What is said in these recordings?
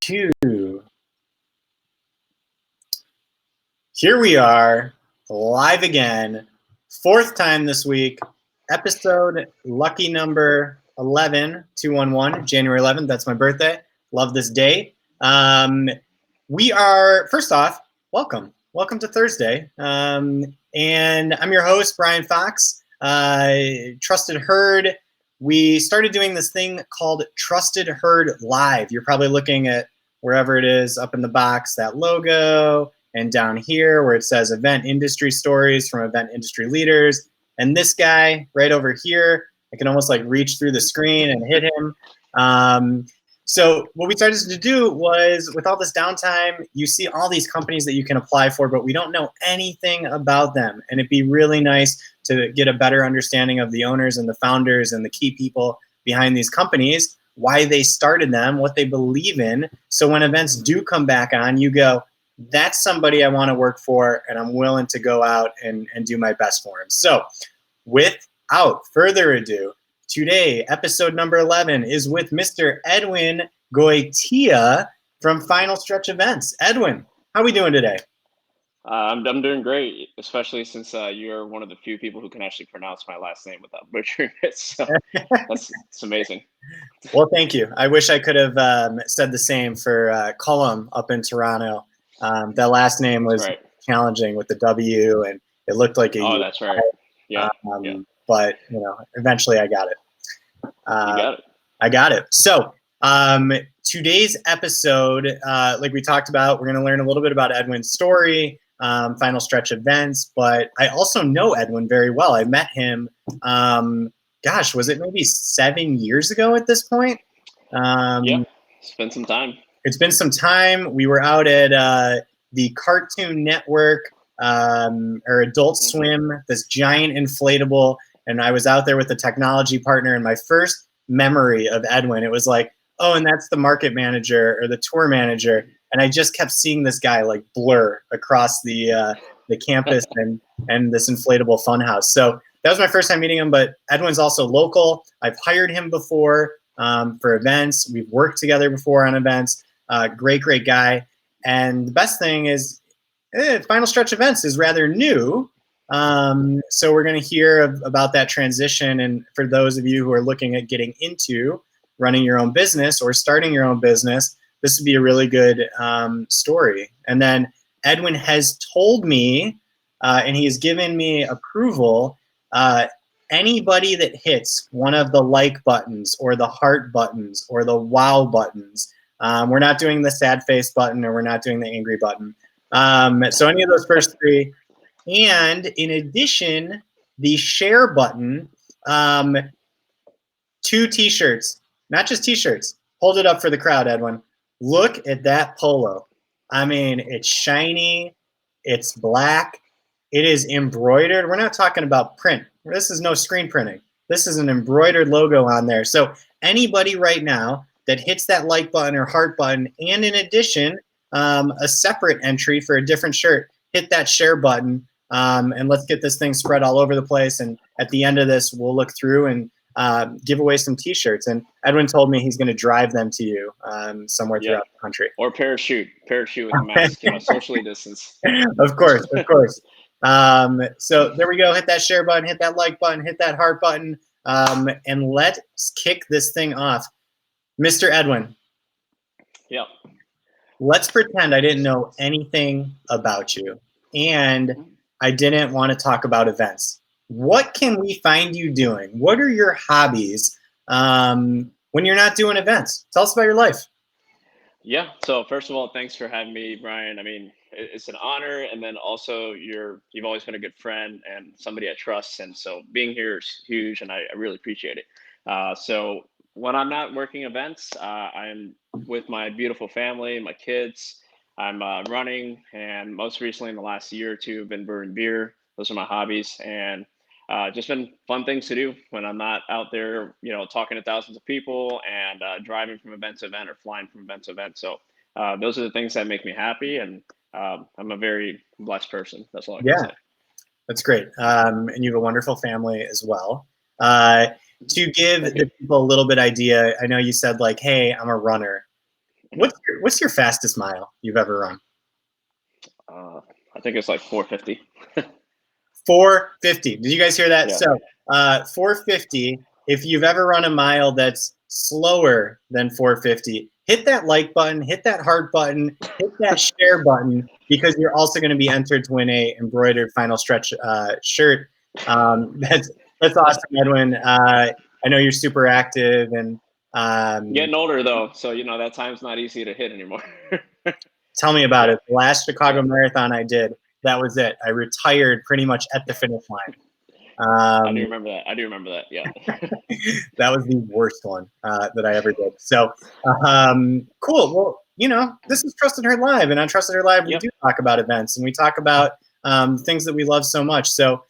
2. Here we are, live again, 4th time this week, episode lucky number 11, 211, January 11th. That's my birthday. Love this day. We are, first off, welcome to Thursday. And I'm your host, Brian Fox, Trusted Herd. We started doing this thing called Trusted Herd Live. You're probably looking at wherever it is up in the box, that logo, and down here where it says event industry stories from event industry leaders. And this guy right over here, I can almost like reach through the screen and hit him. So what we started to do was, with all this downtime, you see all these companies that you can apply for, but we don't know anything about them. And it'd be really nice to get a better understanding of the owners and the founders and the key people behind these companies, why they started them, what they believe in. So when events do come back on, you go, that's somebody I want to work for, and I'm willing to go out and do my best for him. So without further ado, today, episode number 11 is with Mr. Edwin Goitia from Final Stretch Events. Edwin, how are we doing today? I'm doing great, especially since you're one of the few people who can actually pronounce my last name without butchering it. So it's amazing. Well, thank you. I wish I could have said the same for Cullum up in Toronto. That last name was challenging with the W, and it looked like a U. That's right. Yeah. But eventually I got it. You got it. I got it. So today's episode, like we talked about, we're going to learn a little bit about Edwin's story, Final Stretch Events, but I also know Edwin very well. I met him, was it maybe 7 years ago at this point? Yeah, it's been some time. It's been some time. We were out at the Cartoon Network or Adult Swim, this giant inflatable, and I was out there with the technology partner, and my first memory of Edwin, it was like, oh, and that's the market manager or the tour manager, and I just kept seeing this guy like blur across the campus and this inflatable funhouse. So that was my first time meeting him, but Edwin's also local. I've hired him before for events. We've worked together before on events. Great guy. And the best thing is Final Stretch Events is rather new. So we're going to hear about that transition. And for those of you who are looking at getting into running your own business or starting your own business, this would be a really good story. And then Edwin has told me, and he has given me approval, anybody that hits one of the like buttons or the heart buttons or the wow buttons, we're not doing the sad face button or we're not doing the angry button. So any of those first three. And in addition, the share button, 2 t-shirts, not just t-shirts. Hold it up for the crowd, Edwin. Look at that polo. I mean, it's shiny. It's black. It is embroidered. We're not talking about print. This is no screen printing. This is an embroidered logo on there. So anybody right now that hits that like button or heart button, and in addition, a separate entry for a different shirt, hit that share button, and let's get this thing spread all over the place. And at the end of this, we'll look through and give away some t-shirts. And Edwin told me he's going to drive them to you somewhere throughout the country. Or parachute with a mask, socially distance. Of course. So there we go. Hit that share button, hit that like button, hit that heart button, and let's kick this thing off. Mr. Edwin. Yep. Let's pretend I didn't know anything about you and I didn't want to talk about events. What can we find you doing? What are your hobbies when you're not doing events? Tell us about your life. Yeah. So first of all, thanks for having me, Brian. I mean, it's an honor. And then also you've always been a good friend and somebody I trust. And so being here is huge and I really appreciate it. So when I'm not working events, I'm with my beautiful family, my kids. I'm running, and most recently in the last year or two, I've been brewing beer. Those are my hobbies, and just been fun things to do when I'm not out there, talking to thousands of people and driving from event to event or flying from event to event. So those are the things that make me happy, and I'm a very blessed person. That's all I can say. That's great. And you have a wonderful family as well. To give the people a little bit idea, I know you said like, hey, I'm a runner. What's your fastest mile you've ever run? I think it's like 450. 450. Did you guys hear that? Yeah. So 450. If you've ever run a mile that's slower than 450, hit that like button, hit that heart button, hit that share button, because you're also going to be entered to win a embroidered Final Stretch shirt. That's awesome, Edwin. I know you're super active, and Getting older though, so that time's not easy to hit anymore. tell me about Yeah. it. The last Chicago Yeah. Marathon I did, that was it. I retired pretty much at the finish line. I do remember that. I do remember that. Yeah. That was the worst one that I ever did. So cool. Well, this is Trusted Herd Live, and on Trusted Herd Live, we Yep. do talk about events and we talk about things that we love so much. So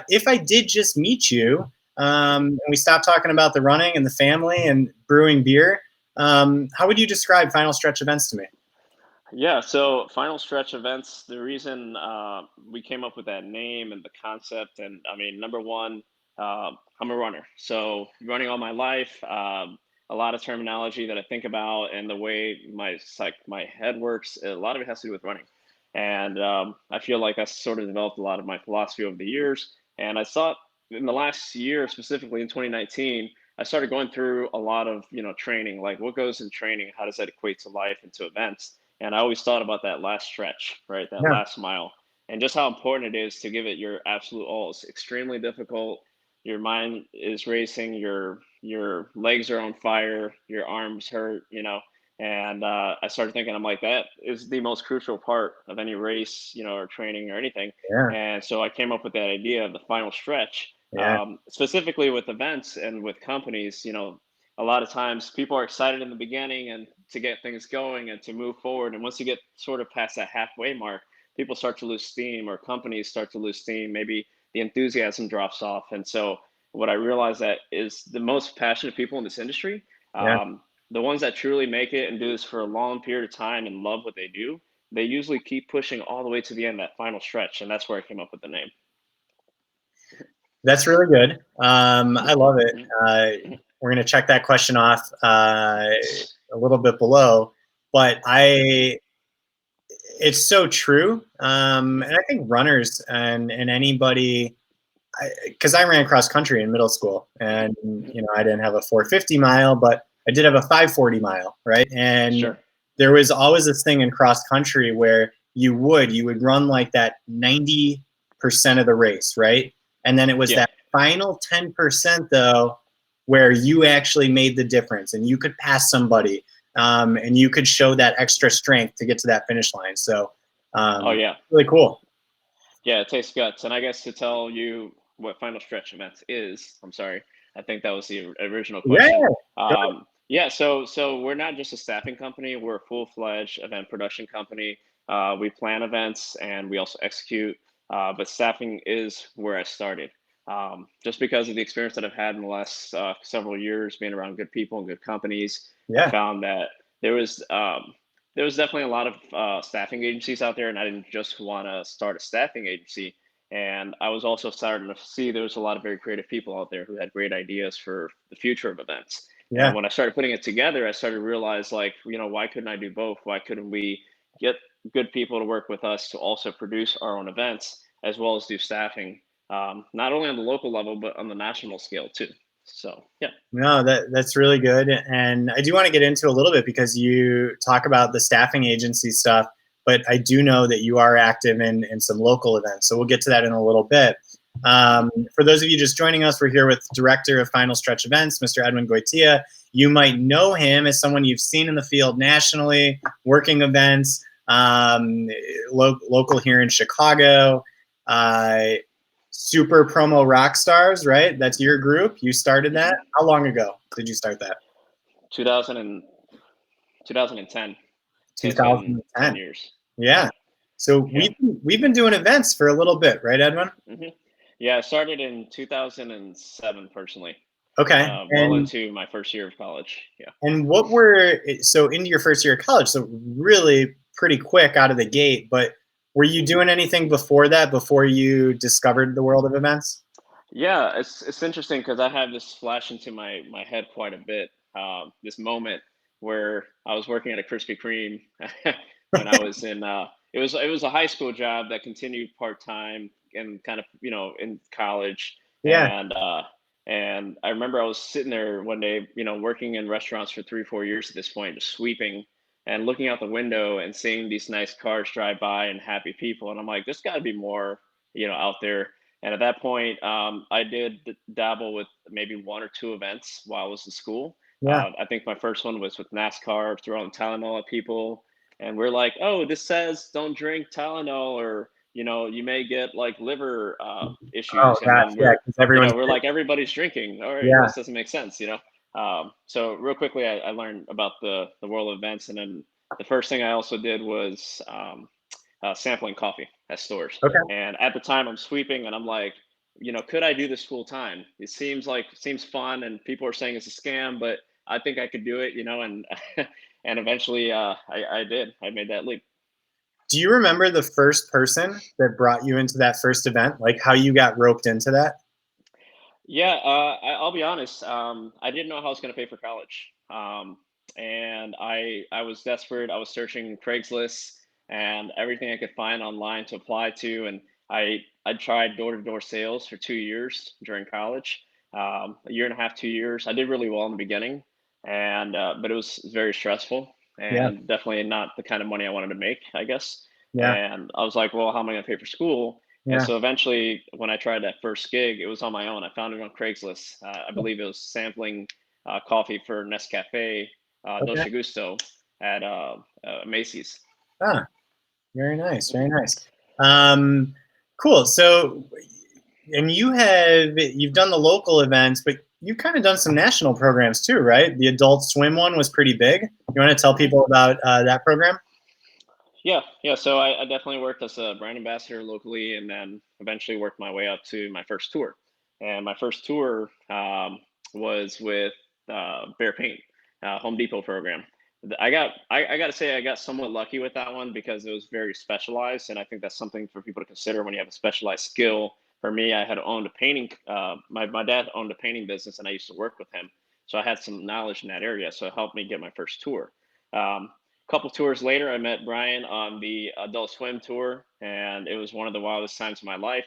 if I did just meet you and we stopped talking about the running and the family and brewing beer, how would you describe Final Stretch events to me? Yeah, so Final Stretch Events, the reason we came up with that name and the concept, and I mean, number one, I'm a runner. So running all my life, a lot of terminology that I think about and the way my head works, a lot of it has to do with running. And I feel like I sort of developed a lot of my philosophy over the years. And I thought in the last year, specifically in 2019, I started going through a lot of, training, like what goes in training, how does that equate to life and to events? And I always thought about that last stretch, right? That Yeah, last mile, and just how important it is to give it your absolute all. It's extremely difficult. Your mind is racing. Your legs are on fire. Your arms hurt. And I started thinking, I'm like, that is the most crucial part of any race, or training or anything. yeah, And so I came up with that idea of the final stretch, yeah, specifically with events and with companies. A lot of times people are excited in the beginning and to get things going and to move forward. And once you get sort of past that halfway mark, people start to lose steam or companies start to lose steam. Maybe the enthusiasm drops off. And so what I realized that is the most passionate people in this industry, yeah. the ones that truly make it and do this for a long period of time and love what they do, they usually keep pushing all the way to the end, that final stretch. And that's where I came up with the name. That's really good. I love it. Mhm. We're going to check that question off a little bit below, but it's so true. And I think runners and anybody, because I ran cross country in middle school, and I didn't have a 450 mile, but I did have a 540 mile, right? And Sure. there was always this thing in cross country where you would run like that 90% of the race, right? And then it was Yeah. that final 10% though, where you actually made the difference and you could pass somebody, and you could show that extra strength to get to that finish line. So Oh, yeah. really cool. Yeah, it takes guts. And I guess to tell you what Final Stretch Events is, I'm sorry, I think that was the original Yeah. question. Go Yeah, so we're not just a staffing company, we're a full-fledged event production company. We plan events and we also execute, but staffing is where I started. Just because of the experience that I've had in the last several years being around good people and good companies, I Yeah. found that there was um, there was definitely a lot of staffing agencies out there, and I didn't just want to start a staffing agency. And I was also starting to see there was a lot of very creative people out there who had great ideas for the future of events. Yeah. And when I started putting it together, I started to realize, like, why couldn't I do both? Why couldn't we get good people to work with us to also produce our own events as well as do staffing, not only on the local level but on the national scale too. So yeah. No, that's really good. And I do want to get into a little bit because you talk about the staffing agency stuff, but I do know that you are active in some local events. So we'll get to that in a little bit. For those of you just joining us, we're here with Director of Final Stretch Events, Mr. Edwin Goitia. You might know him as someone you've seen in the field nationally, working events, local here in Chicago. Super Promo Rock Stars, right? That's your group. You started that. Hmm. How long ago did you start that? 2000 and 2010. So it's been 10 2010. years. Yeah. So Yeah. we've been doing events for a little bit, right, Edwin? Hmm. Yeah, I started in 2007 personally, Okay. well into my first year of college. Yeah. What were so into your first year of college? So really pretty quick out of the gate. But were you doing anything before that? Before you discovered the world of events? Yeah, it's interesting because I have this flash into my head quite a bit. This moment where I was working at a Krispy Kreme when I was in. It was a high school job that continued part time and kind of in college, Yeah. and I remember I was sitting there one day, working in restaurants for 3, 4 years at this point, just sweeping and looking out the window and seeing these nice cars drive by and happy people. And I'm like, there's got to be more, out there. And at that point, I did dabble with maybe 1 or 2 events while I was in school. Yeah. I think my first one was with NASCAR, throwing Tylenol at people. And we're like, oh, this says don't drink Tylenol, or you may get like liver Oh issues. And gosh, then yeah, because everyone's we're like, everybody's drinking. All right, yeah, this doesn't make sense. So real quickly, I learned about the world of events, and then the first thing I also did was sampling coffee at stores. okay. And at the time, I'm sweeping, and I'm like, could I do this full time? It seems fun, and people are saying it's a scam, but I think I could do it. And and eventually, I did. I made that leap. Do you remember the first person that brought you into that first event? Like how you got roped into that? Yeah, I'll be honest. I didn't know how I was going to pay for college, and I was desperate. I was searching Craigslist and everything I could find online to apply to, and I tried door to door sales for 2 years during college, a year and a half, 2 years. I did really well in the beginning, and but it was very stressful Yeah, and definitely not the kind of money I wanted to make, I guess. yeah, And I was like, well, how am I going to pay for school? And yeah. so eventually, when I tried that first gig, it was on my own. I found it on Craigslist. I believe it was sampling coffee for Nescafe Okay. Dolce Gusto at Macy's. Ah, very nice, very nice. Um, cool. So, and you've done the local events, but you've kind of done some national programs too, right? The Adult Swim one was pretty big. You want to tell people about that program? Yeah, yeah. So I definitely worked as a brand ambassador locally, and then eventually worked my way up to my first tour. And my first tour was with Bear Paint, Home Depot program. I got to say I got somewhat lucky with that one because it was very specialized, and I think that's something for people to consider when you have a specialized skill. For me, I had owned a painting. My dad owned a painting business, and I used to work with him, so I had some knowledge in that area. So it helped me get my first tour. Couple tours later, I met Brian on the Adult Swim tour, and it was one of the wildest times of my life.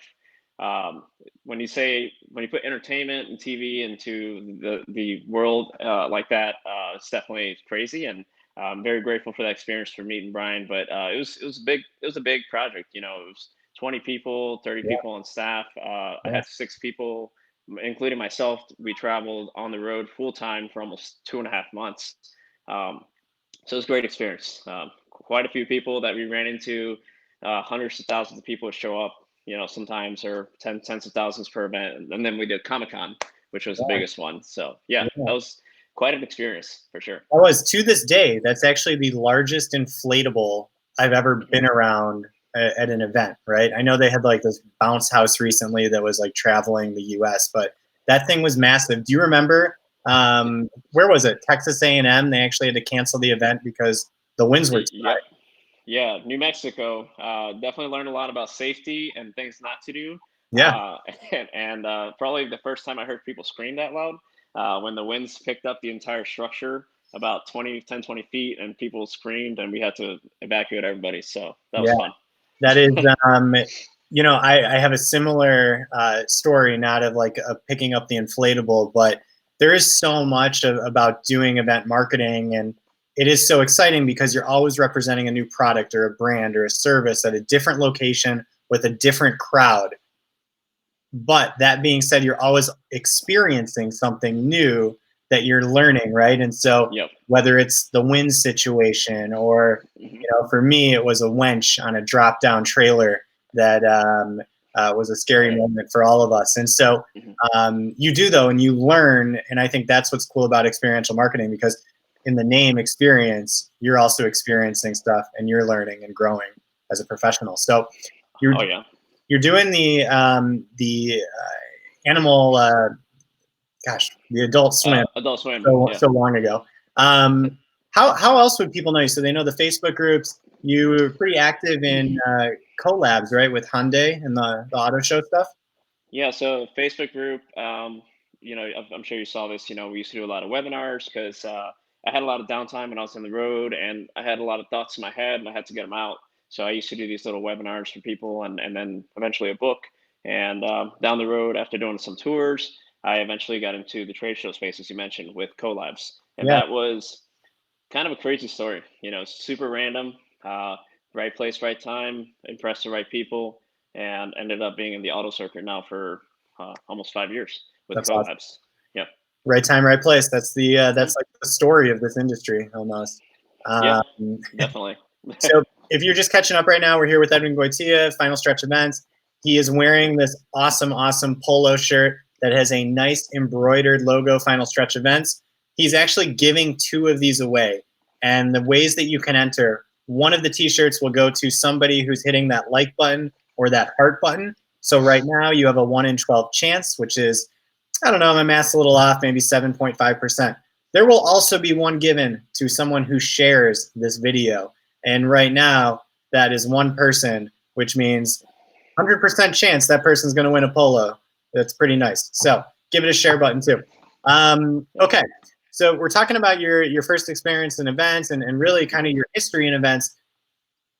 Um, when you put entertainment and TV into the world like that, it's definitely crazy, and I'm very grateful for that experience for meeting Brian. But it was a big project. It was 20 people, 30 Yeah, people on staff. I yeah. had 6 people, including myself. We traveled on the road full time for almost 2.5 months. Um, so it was a great experience. Quite a few people that we ran into, hundreds of thousands of people show up, sometimes, or tens of thousands per event. And then we did Comic Con, which was the Yeah, biggest one. So yeah, yeah. that was quite an experience for sure. That was to this day. That's actually the largest inflatable I've ever Mhm. been around at an event. Right? I know they had like this bounce house recently that was like traveling the U.S., but that thing was massive. Do you remember? Where was it? Texas A&M. They actually had to cancel the event because the winds were too Yep. Yeah, New Mexico. Definitely learned a lot about safety and things not to do. high. Uh, and probably the first time I heard people scream that loud, when the winds picked up the entire structure about 20 feet, and people screamed, and we had to evacuate everybody. So that Yeah, was fun. that is. I have a similar story, not of like picking up the inflatable, but there is so much about doing event marketing, and it is so exciting because you're always representing a new product or a brand or a service at a different location with a different crowd. But that being said, you're always experiencing something new that you're learning, right? And so Yep. whether it's the wind situation or, Hmm. for me, it was a wench on a drop down trailer that was a scary Right. moment for all of us. And so Hmm. you do though, and you learn. And I think that's what's cool about experiential marketing, because in the name experience, you're also experiencing stuff and you're learning and growing as a professional. So you're Oh yeah. you're doing the animal the Adult Swim Adult Swim. so Yeah. so long ago. Um, how else would people know you? So they know the Facebook groups. You were pretty active in collabs, right, with Hyundai and the auto show stuff. Yeah, so Facebook group, I'm sure you saw this. We used to do a lot of webinars because I had a lot of downtime when I was on the road, and I had a lot of thoughts in my head, and I had to get them out. So I used to do these little webinars for people, and then eventually a book. And down the road, after doing some tours, I eventually got into the trade show space, as you mentioned, with collabs, and Yeah, that was kind of a crazy story. Super random. Uh, right place, right time. Impressed the right people, and ended up being in the auto circuit now for almost 5 years with that's awesome. collabs. Yeah. Right time, right place. Mhm. That's like the story of this industry almost. Yeah, Um, definitely. so if you're just catching up right now, we're here with Edwin Goitia, Final Stretch Events. He is wearing this awesome, awesome polo shirt that has a nice embroidered logo, Final Stretch Events. He's actually giving 2 of these away. And the ways that you can enter, one of the t-shirts will go to somebody who's hitting that like button or that heart button. So right now you have a 1 in 12 chance, which is, I don't know, my math's a little off, maybe 7.5%. There will also be one given to someone who shares this video. And right now, that is one person, which means 100% chance that person's going to win a polo. That's pretty nice. So give it a share button too. Okay, so we're talking about your first experience in events and really kind of your history in events.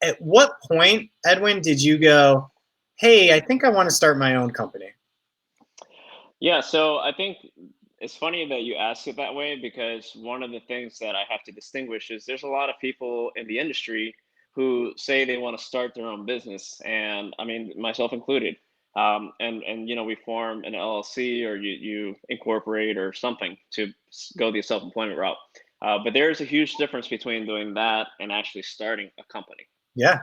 At what point, Edwin, did you go, hey, I think I want to start my own company? Yeah, so I think it's funny that you ask it that way, because one of the things that I have to distinguish is there's a lot of people in the industry who say they want to start their own business, and I mean myself included. And we form an LLC, or you incorporate or something to go the self-employment route. But there's a huge difference between doing that and actually starting a company. Yeah,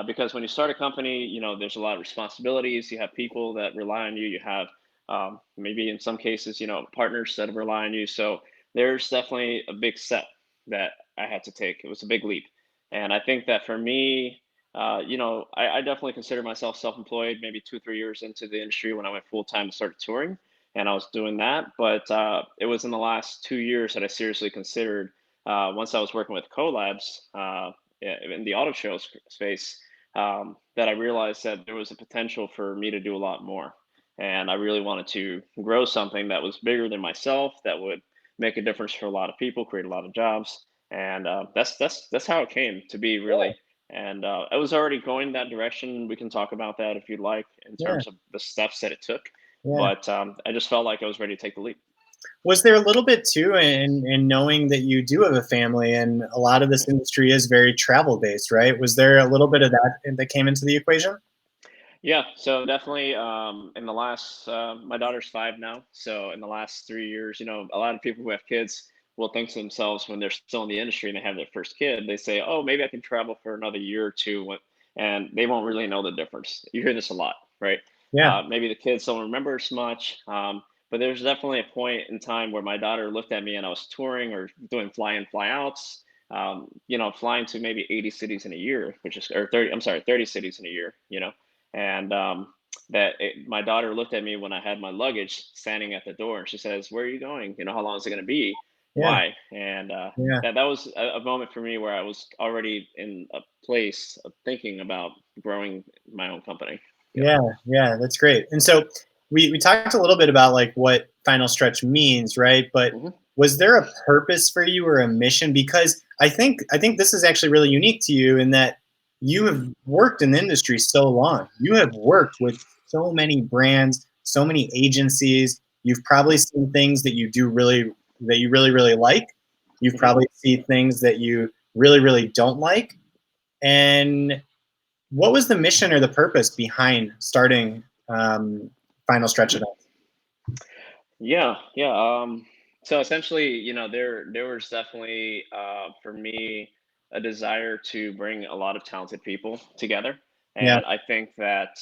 Because when you start a company, there's a lot of responsibilities. You have people that rely on you. You have maybe in some cases, partners that rely on you. So there's definitely a big step that I had to take. It was a big leap. And I think that for me, I definitely consider myself self-employed maybe 2, 3 years into the industry when I went full time and started touring. And I was doing that. But it was in the last 2 years that I seriously considered, once I was working with collabs, in the auto show space, that I realized that there was a potential for me to do a lot more. And I really wanted to grow something that was bigger than myself, that would make a difference for a lot of people, create a lot of jobs. And that's how it came to be, really. And I was already going that direction. We can talk about that if you'd like, in yeah, terms of the steps that it took. yeah. But I just felt like I was ready to take the leap. Was there a little bit too in knowing that you do have a family and a lot of this industry is very travel based, right? Was there a little bit of that came into the equation? Yeah, so definitely, in the last, my daughter's 5 now. So in the last 3 years, a lot of people who have kids will think to themselves, when they're still in the industry and they have their first kid, they say, "Oh, maybe I can travel for another year or two," and they won't really know the difference. You hear this a lot, right? Yeah, Maybe the kids don't remember as much, but there's definitely a point in time where my daughter looked at me and I was touring or doing fly in, fly outs. Flying to maybe 80 cities in a year, which is, or 30, I'm sorry, 30 cities in a year. And my daughter looked at me when I had my luggage standing at the door, and she says, "Where are you going? How long is it going to be? yeah, Why?" And yeah, that was a moment for me where I was already in a place of thinking about growing my own company. Yeah. yeah, yeah. That's great. And so we talked a little bit about like what final stretch means, right? But Hmm. was there a purpose for you or a mission? Because I think this is actually really unique to you in that you have worked in the industry so long. You have worked with so many brands, so many agencies. You've probably seen things that you really, really like. You've Hmm. probably seen things that you really, really don't like. And what was the mission or the purpose behind starting Final Stretch Events? Yeah, yeah. So essentially, there was definitely, for me, a desire to bring a lot of talented people together. Yeah, And I think that,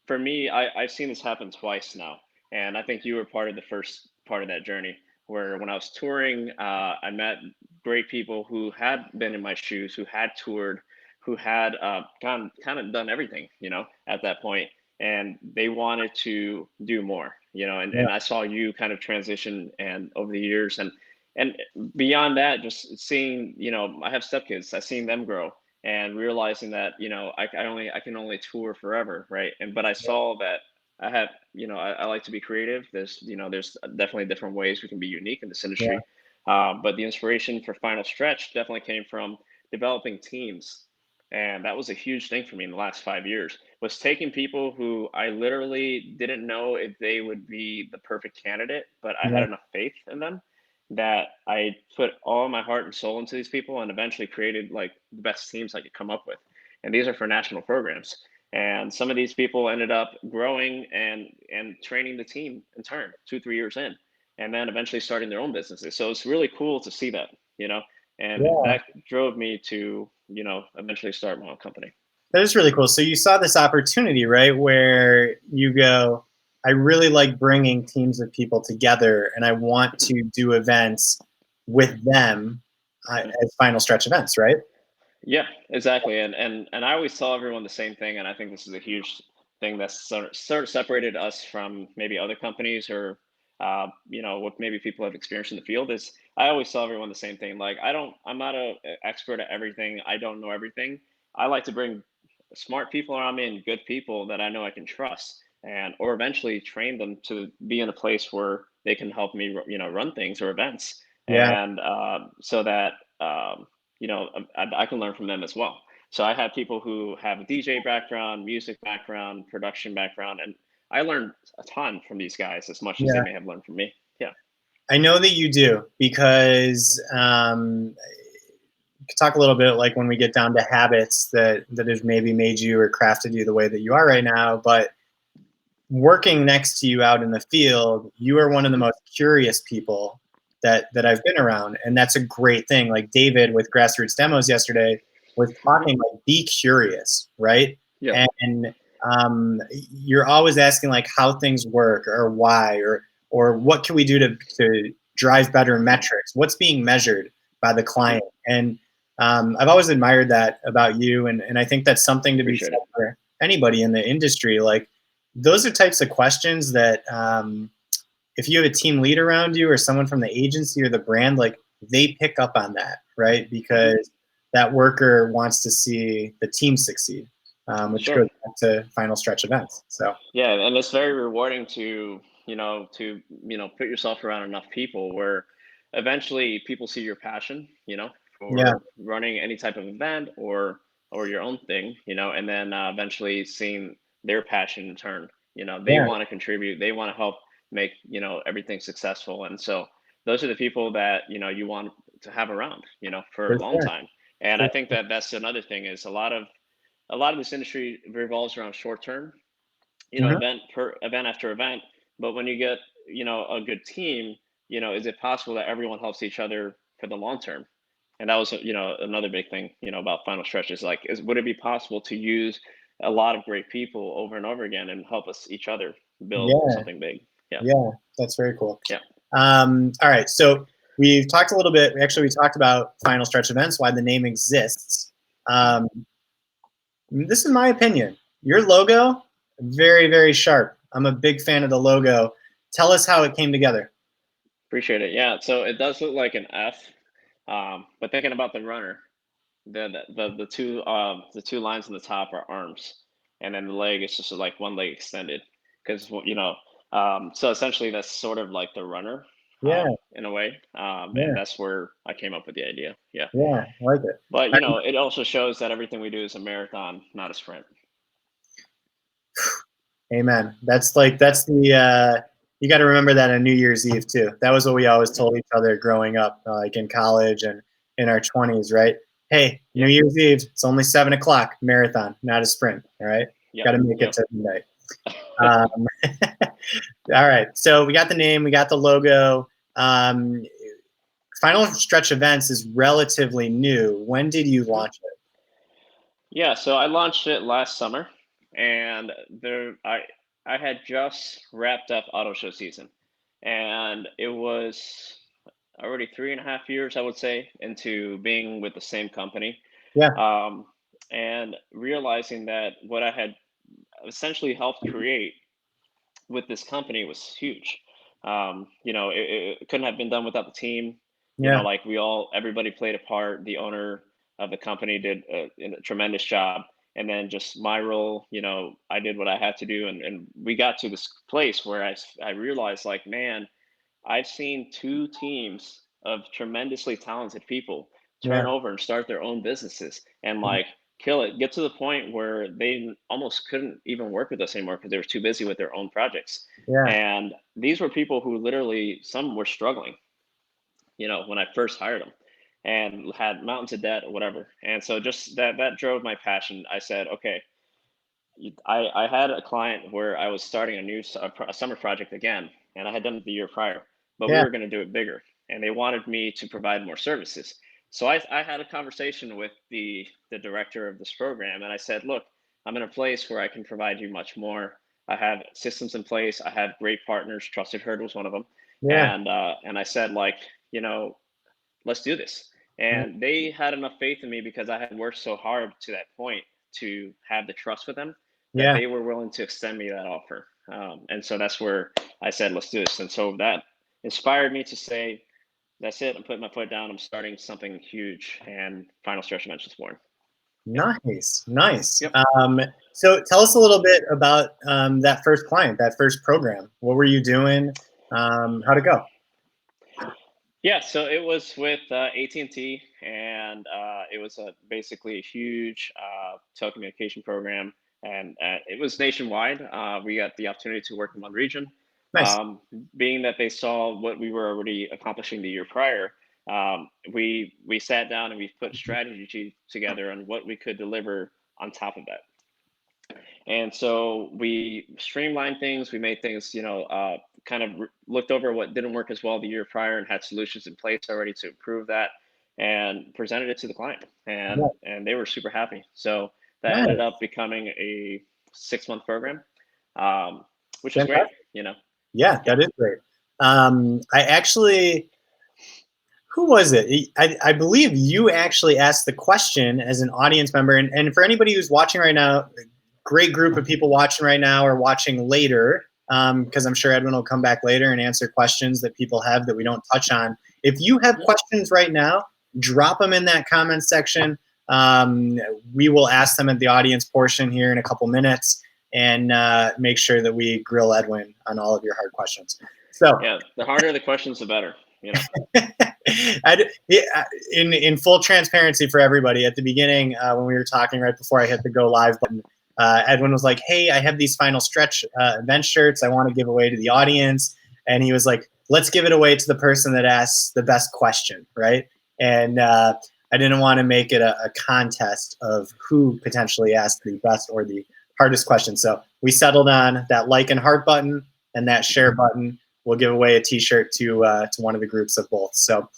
for me, I've seen this happen twice now. And I think you were part of the first part of that journey, where when I was touring, I met great people who had been in my shoes, who had toured, who had kind of done everything, at that point, and they wanted to do more, yeah, and I saw you kind of transition and over the years, and beyond that, just seeing, I have stepkids, I seen them grow, and realizing that, I can only tour forever, right? But I saw that I have, I like to be creative. There's definitely different ways we can be unique in this yeah, industry. But the inspiration for Final Stretch definitely came from developing teams. And that was a huge thing for me in the last 5 years, was taking people who I literally didn't know if they would be the perfect candidate, but I had Yeah. enough faith in them that I put all my heart and soul into these people and eventually created like the best teams I could come up with. And these are for national programs. And some of these people ended up growing and training the team in turn 2 3 years in, and then eventually starting their own businesses. So it's really cool to see that, and Yeah. that drove me to eventually start my own company. That is really cool. So you saw this opportunity, right, where you go, I really like bringing teams of people together, and I want to do events with them as Final Stretch events, right? Yeah, exactly. And I always tell everyone the same thing, and I think this is a huge thing that's sort of separated us from maybe other companies or what maybe people have experienced in the field is I always tell everyone the same thing. Like I'm not a expert at everything. I don't know everything. I like to bring smart people around me and good people that I know I can trust, and or eventually train them to be in a place where they can help me run things or events, Yeah. and so that I can learn from them as well. So I have people who have a DJ background, music background, production background, and I learned a ton from these guys as much as they Yeah. may have learned from me. Yeah. I know that you do because talk a little bit like when we get down to habits that have maybe made you or crafted you the way that you are right now. But working next to you out in the field, you are one of the most curious people that I've been around, and that's a great thing. Like David with Grassroots Demos yesterday was talking like be curious, right? Yeah. And you're always asking like how things work or why or what can we do to drive better metrics? What's being measured by the client? And I've always admired that about you, and I think that's something to be Appreciate said it. for anybody in the industry. Like those are types of questions that if you have a team lead around you or someone from the agency or the brand, like they pick up on that, right? Because that worker wants to see the team succeed, which Sure. goes back to Final Stretch events. So Yeah, and it's very rewarding to put yourself around enough people where eventually people see your passion, yeah, for running any type of event or your own thing, and then eventually seeing their passion in turn. They yeah, want to contribute, they want to help make everything successful, and so those are the people that you want to have around, for for a long sure. time. And I think that that's another thing is a lot of this industry revolves around short term, Mhm. event after event. But when you get, a good team, is it possible that everyone helps each other for the long term? And that was, another big thing, about Final Stretch is like, would it be possible to use a lot of great people over and over again and help us each other build Yeah, something big? Yeah. yeah, that's very cool. Yeah. All right, so we've talked a little bit. Actually, we talked about Final Stretch events, why the name exists. Um, this is my opinion. Your logo, very, very sharp. I'm a big fan of the logo. Tell us how it came together. Appreciate it. Yeah. So it does look like an F, but thinking about the runner, the two lines on the top are arms, and then the leg is just like one leg extended. Because so essentially that's sort of like the runner, Yeah, in a way, yeah, and that's where I came up with the idea. Yeah, yeah, I like it. but All right, it also shows that everything we do is a marathon, not a sprint. amen. Yeah. That's the you got to remember that on New Year's Eve too. That was what we always Mhm. told each other growing up, like in college and in our 20s, right? Hey, New Yep. Year's Eve, it's only 7 o'clock, marathon, not a sprint. All right, Yep. got to make it Yep. to midnight. Um, all right, so we got the name, we got the logo. Um, Final Stretch Events is relatively new. When did you Mhm. launch it? Yeah, so I launched it last summer, and I had just wrapped up auto show season, and it was already 3.5 years, I would say, into being with the same company, Yeah, um, and realizing that what I had essentially helped create with this company was huge. It couldn't have been done without the team. yeah, Like everybody played a part. The owner of the company did a tremendous job. And then just my role, I did what I had to do. And we got to this place where I realized, like, man, I've seen two teams of tremendously talented people Yeah. turn over and start their own businesses and like kill it, get to the point where they almost couldn't even work with us anymore because they were too busy with their own projects. Yeah. And these were people who literally, some were struggling, when I first hired them and had mountains of debt or whatever. And so just that drove my passion. I said, okay, I had a client where I was starting a summer project again, and I had done it the year prior, but we Yeah. were going to do it bigger, and they wanted me to provide more services. So I had a conversation with the director of this program, and I said, look, I'm in a place where I can provide you much more. I have systems in place. I have great partners. Trusted Herd was one of them, Yeah. and I said, like, let's do this. And they had enough faith in me because I had worked so hard to that point to have the trust with them that Yeah. they were willing to extend me that offer. And so that's where I said, let's do this. And so that inspired me to say, that's it. I'm putting my foot down. I'm starting something huge. And Final Stretch Events was born. Nice. Nice. Yep. So tell us a little bit about that first client, that first program. What were you doing? How'd it go? Yeah, so it was with AT&T, and it was basically a huge telecommunication program, and it was nationwide. We got the opportunity to work in one region. Nice. Being that they saw what we were already accomplishing the year prior, we sat down and we put strategy together on what we could deliver on top of that. And so we streamlined things. We made things, kind of looked over what didn't work as well the year prior and had solutions in place already to improve that, and presented it to the client. Yeah. And they were super happy. So that ended Nice. up becoming a 6-month program, which is great. Fantastic. Yeah, Yeah. that is great. I actually, who was it? I believe you actually asked the question as an audience member. And for anybody who's watching right now, great group of people watching right now or watching later, because I'm sure Edwin will come back later and answer questions that people have that we don't touch on. If you have questions right now, drop them in that comment section. We will ask them at the audience portion here in a couple minutes and make sure that we grill Edwin on all of your hard questions. So Yeah, the harder the questions, the better. In full transparency for everybody, at the beginning when we were talking right before I hit the go live button, Edwin was like, hey, I have these Final Stretch event shirts I want to give away to the audience. And he was like, let's give it away to the person that asks the best question, right? And I didn't want to make it a contest of who potentially asked the best or the hardest question. So we settled on that like and heart button and that share button. We'll give away a T-shirt to one of the groups of both. So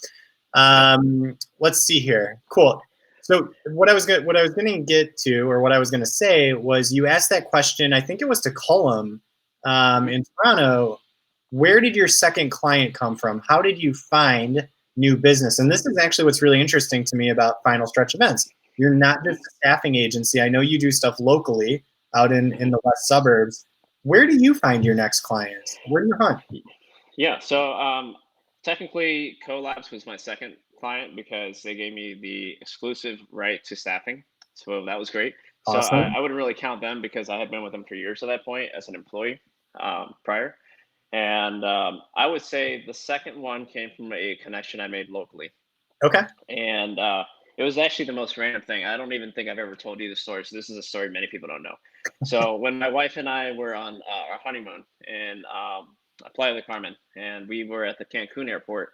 let's see here. Cool. So what I was going to get to, or what I was going to say, was you asked that question. I think it was to Cullum in Toronto. Where did your second client come from? How did you find new business? And this is actually what's really interesting to me about Final Stretch Events. You're not just a staffing agency. I know you do stuff locally out in the west suburbs. Where do you find your next clients? Where do you hunt? Yeah. So technically, Collabs was my second client because they gave me the exclusive right to staffing. So that was great. So Awesome. I wouldn't really count them because I had been with them for years at that point as an employee prior. And I would say the second one came from a connection I made locally. Okay. And it was actually the most random thing. I don't even think I've ever told you the story. So this is a story many people don't know. So when my wife and I were on our honeymoon in Playa del Carmen, and we were at the Cancun airport.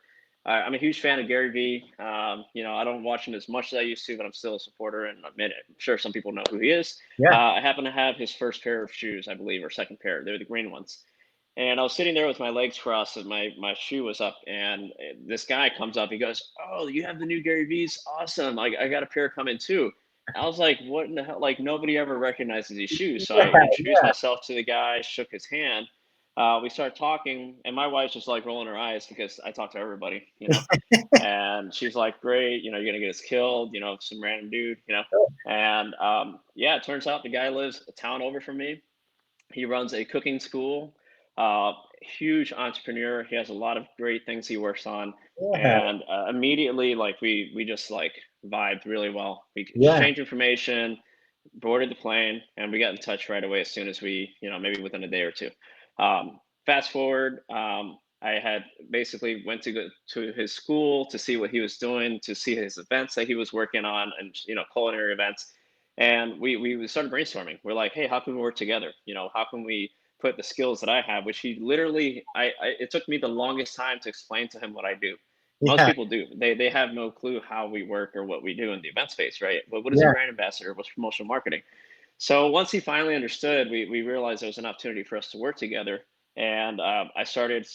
I'm a huge fan of Gary Vee. I don't watch him as much as I used to, but I'm still a supporter, and I'm sure some people know who he is. Yeah. I happen to have his first pair of shoes, I believe, or second pair. They're the green ones. And I was sitting there with my legs crossed and my shoe was up, and this guy comes up. He goes, "Oh, you have the new Gary V's? Awesome! I got a pair coming too." I was like, "What in the hell?" Like, nobody ever recognizes these shoes. So I introduced myself to the guy, shook his hand. We started talking, and my wife's just like rolling her eyes because I talk to everybody. And she's like, "Great, you're gonna get us killed, some random dude. And yeah, it turns out the guy lives a town over from me. He runs a cooking school. Huge entrepreneur. He has a lot of great things he works on, Yeah. and immediately, like we just like vibed really well. We Yeah. exchanged information, boarded the plane, and we got in touch right away as soon as we, maybe within a day or two. Fast forward, I had basically went to go to his school to see what he was doing, to see his events that he was working on, and culinary events. And we started brainstorming. We're like, hey, how can we work together? How can we put the skills that I have, which he literally, it took me the longest time to explain to him what I do. Most Yeah. people do. They have no clue how we work or what we do in the event space, right? But what is a Yeah. brand ambassador? What's promotional marketing? So once he finally understood, we realized there was an opportunity for us to work together, and I started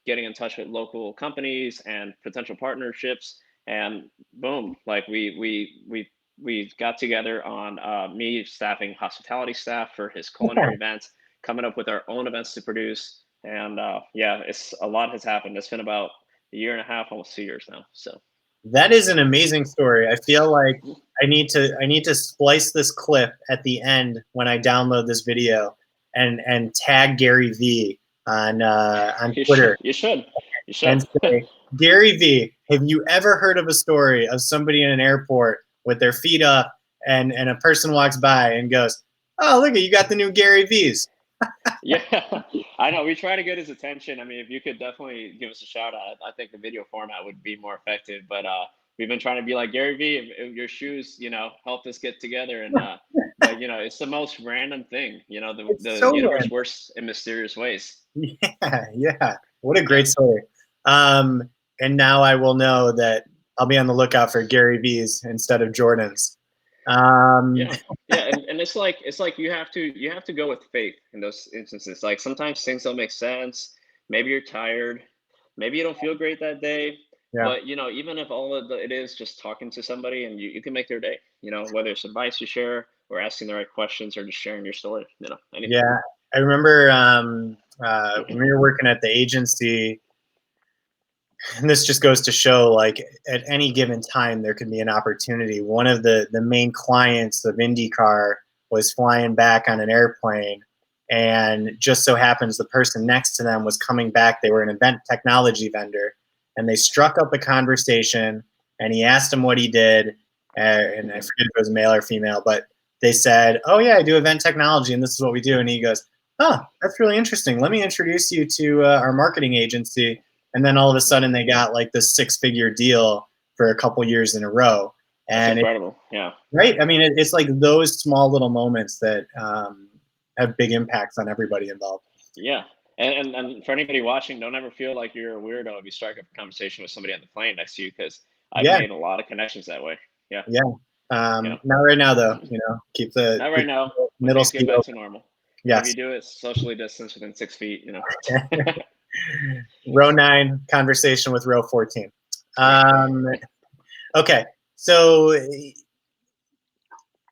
getting in touch with local companies and potential partnerships, and boom, like we got together on me staffing hospitality staff for his Yeah. culinary events, coming up with our own events to produce, and yeah, it's a lot has happened. It's been about a year and a half, almost 2 years now. So That is an amazing story. I feel like I need to splice this clip at the end when I download this video and tag Gary V on you should, Twitter you should, you should. and say, Gary V, have you ever heard of a story of somebody in an airport with their feet up and a person walks by and goes, "Oh, look at you got the new Gary V's." Yeah, I know. We try to get his attention. I mean, if you could definitely give us a shout out, I think the video format would be more effective. But we've been trying to be like Gary V. If your shoes, helped us get together. And but it's the most random thing. It's The so universe random. works in mysterious ways. Yeah, yeah. What a Yeah, great story. Um, and now I will know that I'll be on the lookout for Gary V's instead of Jordan's. Um, yeah, yeah. And it's like you have to go with faith in those instances. Like sometimes things don't make sense. Maybe you're tired. Maybe you don't feel great that day. yeah, But even if it is just talking to somebody and you can make their day, whether it's advice you share or asking the right questions or just sharing your story, anything. yeah. I remember when we were working at the agency, and this just goes to show, like, at any given time there could be an opportunity. One of the main clients of IndyCar was flying back on an airplane, and just so happens the person next to them was coming back. They were an event technology vendor, and they struck up a conversation, and he asked him what he did, and I forget if it was male or female, but they said, "Oh yeah, I do event technology and this is what we do." And he goes, "Oh, that's really interesting. Let me introduce you to our marketing agency." And then all of a sudden they got like this 6-figure deal for a couple years in a row. That's And incredible. Yeah. right, I mean, it's like those small little moments that have big impacts on everybody involved. Yeah. And for anybody watching, don't ever feel like you're a weirdo if you strike up a conversation with somebody on the plane next to you, because I've Yeah, made a lot of connections that way. Yeah. yeah. Yeah. Not right now though. Keep the Not right keep now, the when middle things get seat back open. to normal. And if you Yes. do it socially distanced within 6 feet. Row 9, conversation with row 14. Right. Okay, so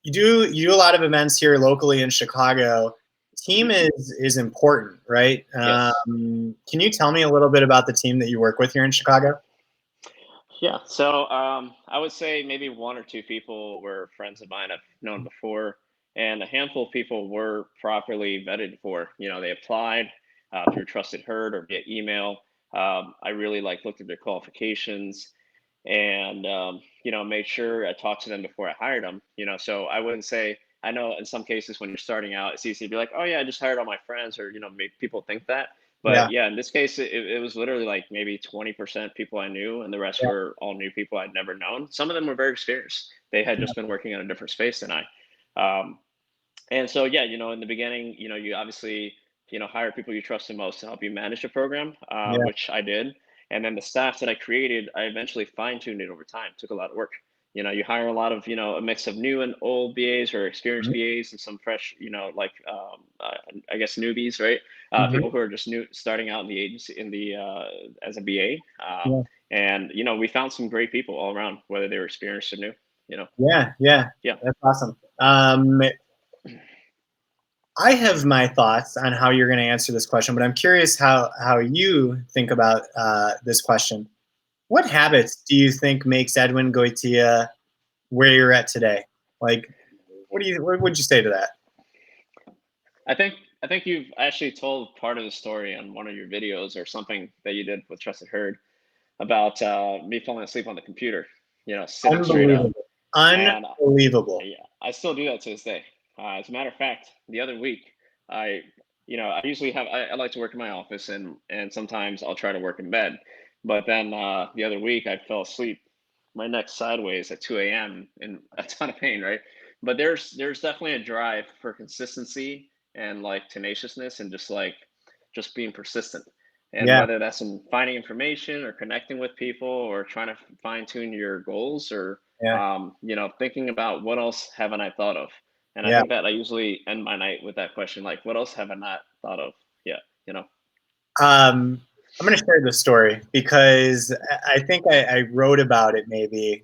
you do a lot of events here locally in Chicago. Team Mhm. is important, right? Yes. Can you tell me a little bit about the team that you work with here in Chicago? Yeah. So I would say maybe one or two people were friends of mine I've known before, and a handful of people were properly vetted for. They applied through Trusted Herd or via email. I really looked at their qualifications, and made sure I talked to them before I hired them. So I wouldn't say, I know in some cases when you're starting out, it's easy to be like, oh yeah, I just hired all my friends, or people think that. Yeah, But yeah, in this case, it was literally like maybe 20% people I knew, and the rest yeah, were all new people I'd never known. Some of them were very experienced. They had just been working in a different space than I. Um, and so, yeah, in the beginning, you obviously, hire people you trust the most to help you manage the program, yeah, which I did. And then the staff that I created, I eventually fine tuned it over time. It took a lot of work. You hire a lot of, a mix of new and old BAs, or experienced mhm, BAs, and some fresh, I guess newbies, right? mhm, People who are just new, starting out in the agency, as a BA. yeah, And, we found some great people all around, whether they were experienced or new, you know? yeah, yeah. Yeah. That's awesome. I have my thoughts on how you're going to answer this question, but I'm curious how you think about this question. What habits do you think makes Edwin Goitia where you're at today? Like, what would you say to that? I think I think you've actually told part of the story on one of your videos or something that you did with Trusted Herd about me falling asleep on the computer, sitting straight up. Unbelievable. And Unbelievable. yeah, I still do that to this day. As a matter of fact, the other week, I I usually I like to work in my office, and sometimes I'll try to work in bed. But then the other week I fell asleep, my neck sideways at 2 a.m. in a ton of pain, right? But there's definitely a drive for consistency and like tenaciousness and just being persistent. And Yeah, whether that's in finding information or connecting with people or trying to fine tune your goals or yeah, thinking about what else haven't I thought of. And I yeah. think that I usually end my night with that question, like, what else have I not thought of yet? You know? I'm going to share this story because I think I wrote about it maybe,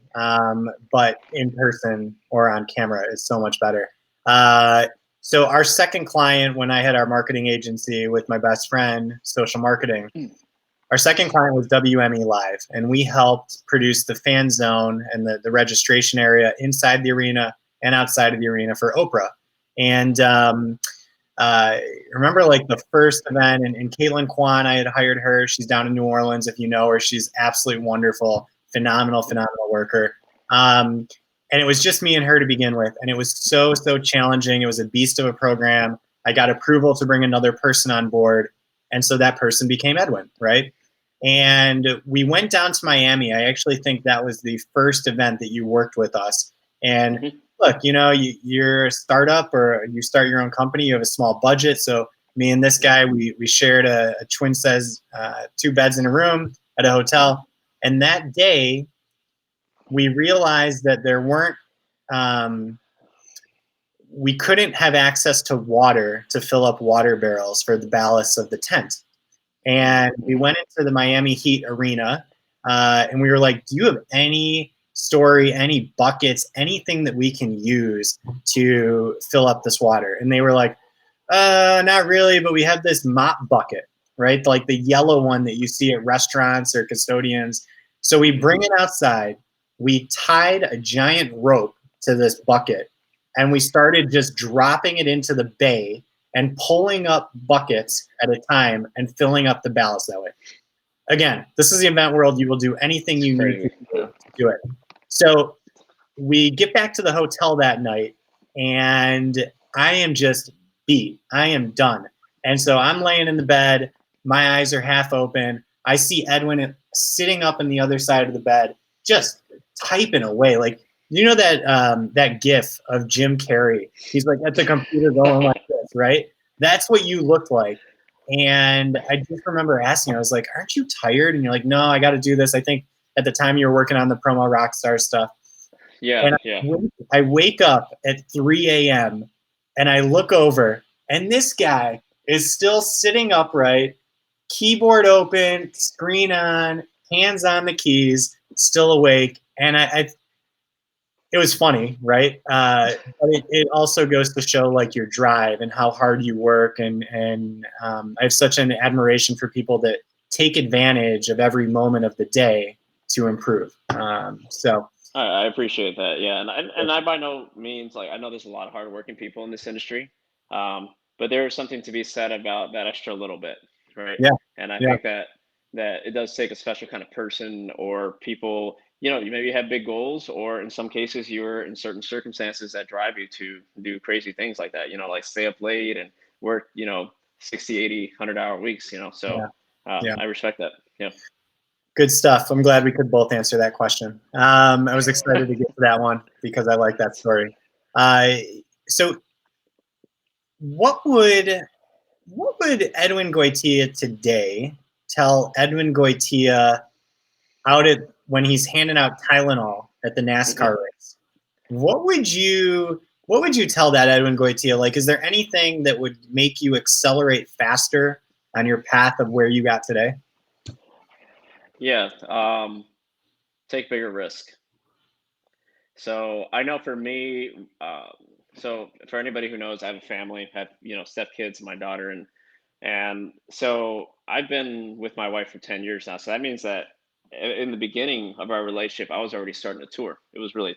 but in person or on camera is so much better. Uh, so our second client, when I had our marketing agency with my best friend, social marketing, Mm. our second client was WME Live, and we helped produce the fan zone and the registration area inside the arena and outside of the arena for Oprah. And remember like the first event, and Caitlin Kwan, I had hired her. She's down in New Orleans. If you know her, she's absolutely wonderful, phenomenal worker. Um, and it was just me and her to begin with. And it was so challenging. It was a beast of a program. I got approval to bring another person on board. And so that person became Edwin, right? And we went down to Miami. I actually think that was the first event that you worked with us. And Hmm. look, you're a startup or you start your own company, you have a small budget. So me and this guy, we shared a twin size, 2 beds in a room at a hotel. And that day we realized that there weren't, um, we couldn't have access to water to fill up water barrels for the ballasts of the tent. And we went into the Miami Heat arena, and we were like, "Do you have any story, any buckets, anything that we can use to fill up this water?" And they were like, "Not really, but we have this mop bucket, right? Like the yellow one that you see at restaurants or custodians." So we bring it outside. We tied a giant rope to this bucket, and we started just dropping it into the bay and pulling up buckets at a time and filling up the ballast that way. Again, this is the event world. You will do anything It's you need to crazy. do Yeah. to do it. So we get back to the hotel that night, and I am just beat. I am done. And so I'm laying in the bed. My eyes are half open. I see Edwin sitting up in the other side of the bed, just typing away. Like, that GIF of Jim Carrey. He's like at the computer going like this, right? That's what you looked like. And I just remember asking, I was like, "Aren't you tired?" And you're like, "No, I got to do this." I think at the time you were working on the promo Rockstar stuff. Yeah. And Yeah. I wake up at 3 a.m. and I look over, and this guy is still sitting upright, keyboard open, screen on, hands on the keys, still awake. And it was funny, right? But it also goes to show like your drive and how hard you work, and I have such an admiration for people that take advantage of every moment of the day to improve. So I appreciate that. Yeah, and I by no means like I know there's a lot of hardworking people in this industry, but there is something to be said about that extra little bit, right? yeah, And I yeah, think that it does take a special kind of person or people. You maybe have big goals, or in some cases, you're in certain circumstances that drive you to do crazy things like that. Like stay up late and work. 60, 80, 100-hour weeks. So yeah, yeah. I respect that. Yeah. Good stuff. I'm glad we could both answer that question. I was excited to get to that one because I like that story. Uh, so, what would Edwin Goitia today tell Edwin Goitia out at when he's handing out Tylenol at the Hmm. NASCAR race? What would you tell that Edwin Goitia? Like, is there anything that would make you accelerate faster on your path of where you got today? Yeah. Take bigger risk. So I know for me, so for anybody who knows, I have a family, I have step kids, my daughter, and so I've been with my wife for 10 years now. So that means that in the beginning of our relationship, I was already starting to tour. It was really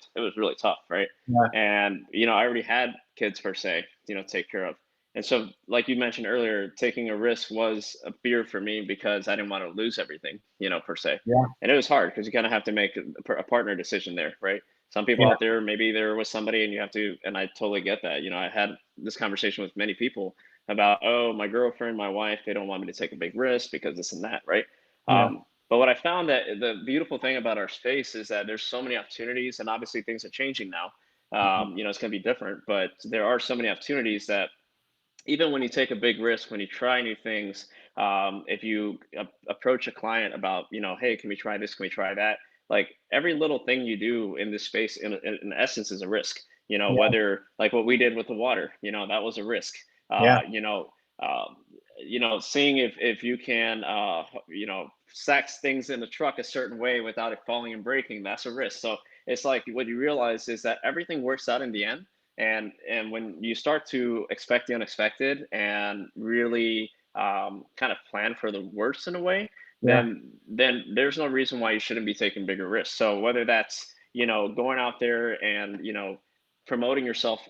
tough, right? Yeah, And I already had kids per se, to take care of. And so, like you mentioned earlier, taking a risk was a fear for me because I didn't want to lose everything, per se. yeah, And it was hard because you kind of have to make a partner decision there, right? Some people yeah, out there, maybe there was somebody and you have to, and I totally get that. I had this conversation with many people, about, oh, my girlfriend, my wife, they don't want me to take a big risk because this and that, right? Yeah. But what I found that the beautiful thing about our space is that there's so many opportunities, and obviously things are changing now. It's going to be different, but there are so many opportunities that even when you take a big risk, when you try new things, if you approach a client about, hey, can we try this? Can we try that? Like every little thing you do in this space, in essence, is a risk. Yeah. Whether like what we did with the water, that was a risk. Yeah. Um, seeing if you can, stack things in the truck a certain way without it falling and breaking, that's a risk. So it's like what you realize is that everything works out in the end, and when you start to expect the unexpected and really kind of plan for the worst in a way, Yeah. then there's no reason why you shouldn't be taking bigger risks. So whether that's going out there and promoting yourself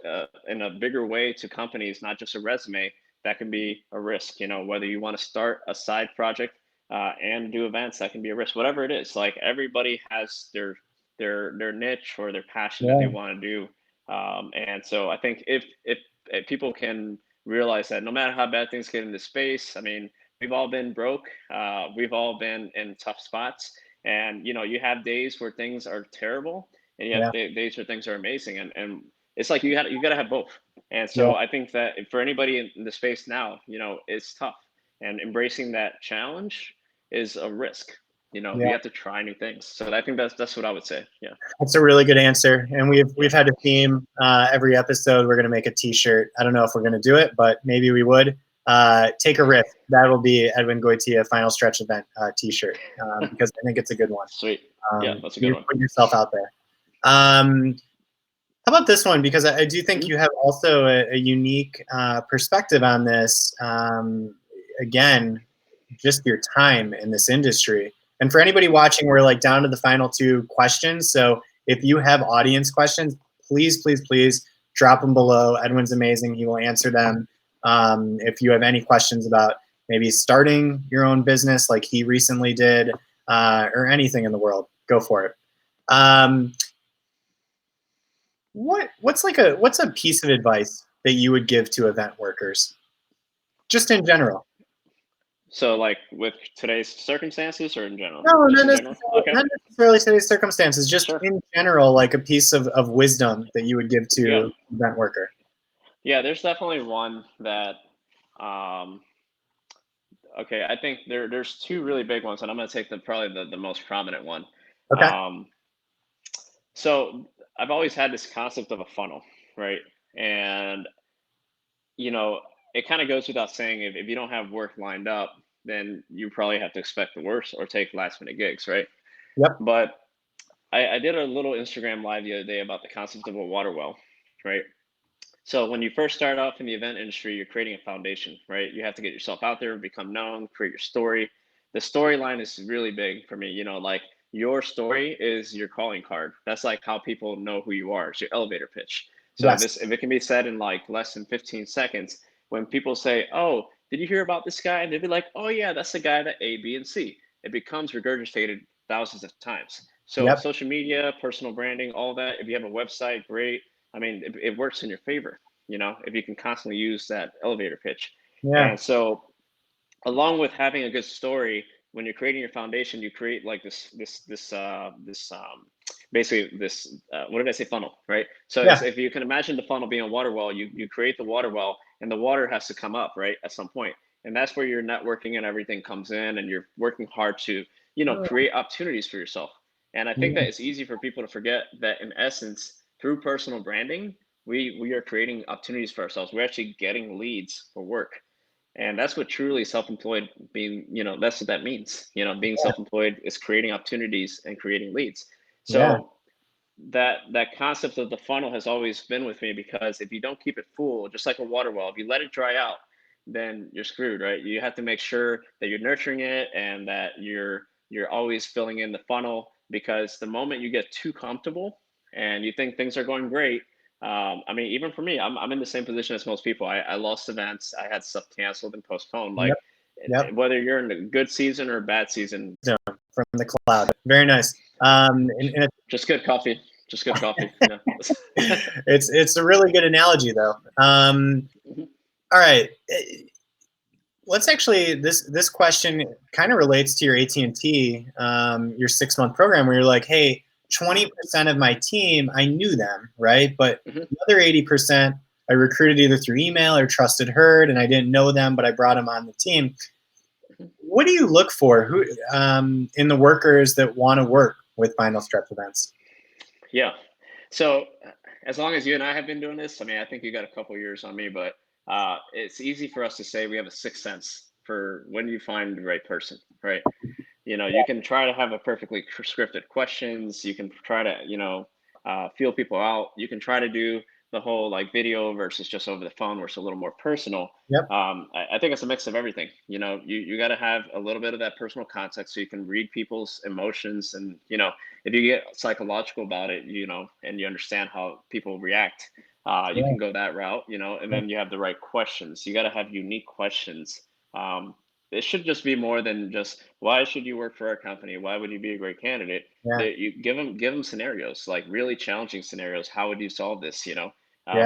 in a bigger way to companies, not just a resume, that can be a risk. Whether you want to start a side project and do events, that can be a risk. Whatever it is, like everybody has their niche or their passion that they Yeah. want to do. And so I think if people can realize that no matter how bad things get into space, I mean, we've all been broke, we've all been in tough spots, and you have days where things are terrible, and you have Yeah. days where things are amazing, and it's like you got to have both. And Yeah. so I think that for anybody in the space now, it's tough, and embracing that challenge is a risk. Yeah. You have to try new things. So I think that's what I would say. Yeah. That's a really good answer. And Yeah. we've had a theme every episode. We're going to make a T-shirt. I don't know if we're going to do it, but maybe we would. Take a risk. That will be Edwin Goitia Final Stretch Event T-shirt because I think it's a good one. Sweet. Yeah, that's a good You one. put yourself out there. How about this one? Because I do think you have also a unique perspective on this. Again, just your time in this industry. And for anybody watching, we're like down to the final two questions. So if you have audience questions, please, please, please drop them below. Edwin's amazing. He will answer them. If you have any questions about maybe starting your own business like he recently did or anything in the world, go for it. What's a piece of advice that you would give to event workers, just in general? So like with today's circumstances or in general? No, Just in general? Okay. not necessarily today's circumstances, just Sure. in general, like a piece of wisdom that you would give Yeah. to an event worker. Yeah, there's definitely one that um okay, I think there's two really big ones, and I'm gonna take probably the most prominent one. Okay. Um so I've always had this concept of a funnel, right? And you know, it kind of goes without saying, if you don't have work lined up, then you probably have to expect the worst or take last minute gigs, right? Yep. But I did a little Instagram live the other day about the concept of a water well, right? So when you first start off in the event industry, you're creating a foundation, right? You have to get yourself out there, become known, create your story. The storyline is really big for me. Like your story is your calling card. That's like how people know who you are. It's your elevator pitch. So Yes. this, if it can be said in like less than 15 seconds, when people say, "Oh, did you hear about this guy?" They'd be like, "Oh yeah, that's the guy that A, B, and C." It becomes regurgitated thousands of times. So Yep. social media, personal branding, all that. If you have a website, great. I mean, it works in your favor, if you can constantly use that elevator pitch. Yeah. And so, along with having a good story, when you're creating your foundation, you create like this basically this what did I say, funnel, right? So Yeah. if you can imagine the funnel being a water well, you create the water well, and the water has to come up, right, at some point. And that's where your networking and everything comes in, and you're working hard to create opportunities for yourself. And I think that it's easy for people to forget that in essence, through personal branding, we are creating opportunities for ourselves. We're actually getting leads for work. And that's what truly self-employed being, that's what that means. Being self-employed is creating opportunities and creating leads. Yeah. So that concept of the funnel has always been with me, because if you don't keep it full, just like a water well, if you let it dry out, then you're screwed, right? You have to make sure that you're nurturing it and that you're always filling in the funnel, because the moment you get too comfortable and you think things are going great, I mean, even for me, I'm in the same position as most people. I lost events, I had stuff canceled and postponed. Like Yep. Yep. whether you're in a good season or a bad season. From the cloud. Very nice. And Just good coffee. Just good coffee. Yeah. it's a really good analogy though. Mhm. All right. Let's actually, this question kind of relates to your AT&T, your 6-month program where you're like, hey, 20% of my team, I knew them, right? But Mhm. the other 80%, I recruited either through email or trusted herd, and I didn't know them, but I brought them on the team. Mhm. What do you look for in the workers that want to work with final stretch events? Yeah. So as long as you and I have been doing this, I mean, I think you got a couple years on me, but it's easy for us to say we have a sixth sense for when you find the right person, right? You can try to have a perfectly scripted questions. You can try to, feel people out. You can try to do the whole like video versus just over the phone, where it's a little more personal. Yep. I think it's a mix of everything. You got to have a little bit of that personal context so you can read people's emotions, and if you get psychological about it, and you understand how people react, you Yeah. can go that route, and then you have the right questions. You got to have unique questions. Um, it should just be more than just why should you work for our company? Why would you be a great candidate? Yeah. That you give them scenarios, like really challenging scenarios. How would you solve this? Yeah.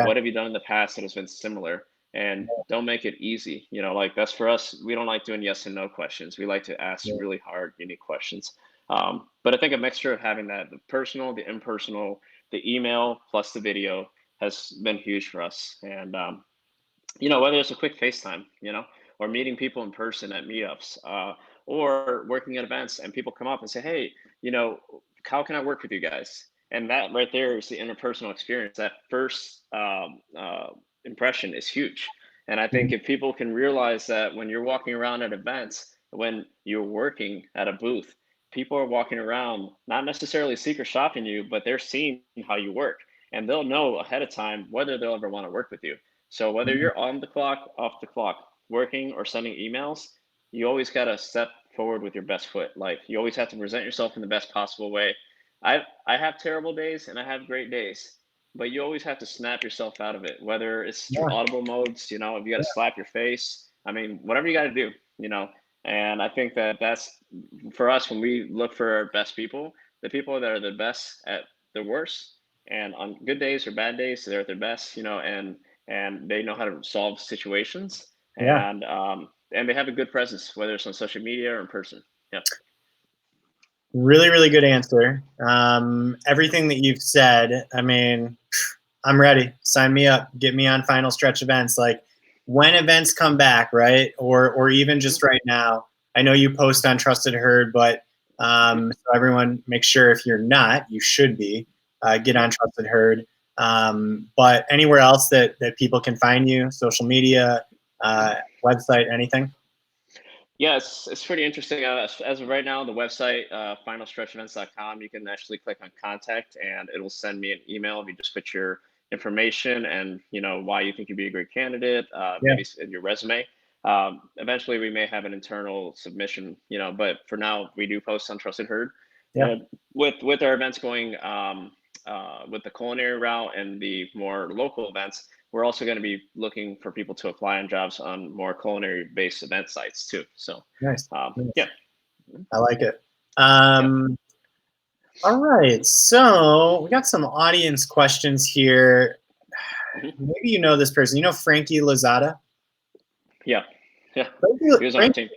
What have you done in the past that has been similar? And don't make it easy. Like that's for us. We don't like doing yes and no questions. We like to ask Yeah. really hard, unique questions. But I think a mixture of having that, the personal, the impersonal, the email plus the video has been huge for us. And whether it's a quick FaceTime, or meeting people in person at meetups, or working at events and people come up and say, hey, how can I work with you guys? And that right there is the interpersonal experience. That first impression is huge. And I think Mhm. if people can realize that when you're walking around at events, when you're working at a booth, people are walking around, not necessarily secret shopping you, but they're seeing how you work. And they'll know ahead of time whether they'll ever want to work with you. So whether Mhm. you're on the clock, off the clock, working or sending emails, you always got to step forward with your best foot. Like you always have to present yourself in the best possible way. I have terrible days and I have great days, but you always have to snap yourself out of it. Whether it's through Yeah. audible modes, if you got to slap your face, I mean, whatever you got to do, you know. And I think that that's for us when we look for our best people, the people that are the best at their worst, and on good days or bad days, they're at their best, and they know how to solve situations, Yeah. and they have a good presence, whether it's on social media or in person. Yeah. Really, really good answer. Everything that you've said, I mean, I'm ready. Sign me up. Get me on final stretch events. Like when events come back, right? Or even Mhm. just right now. I know you post on Trusted Herd, but Mhm. so everyone make sure if you're not, you should be. Get Mhm. on Trusted Herd. But anywhere else that people can find you, social media, Mhm. uh, website, anything? Yeah, it's pretty interesting. As of right now, the website, finalstretchevents.com, you can actually click on contact and it'll send me an email if you just put your information and, why you think you'd be a great candidate, Yeah. maybe in your resume. Eventually, we may have an internal submission, but for now, we do post on Trusted Herd. Yeah. And with our events going with the culinary route and the more local events, we're also going to be looking for people to apply on jobs on more culinary based event sites too. So, Nice. yeah. Nice. I like it. Yeah. All right, so we got some audience questions here. Hmm. Maybe you know this person. You know Frankie Lozada? Yeah. Yeah. He Frankie, was on our Frank, team.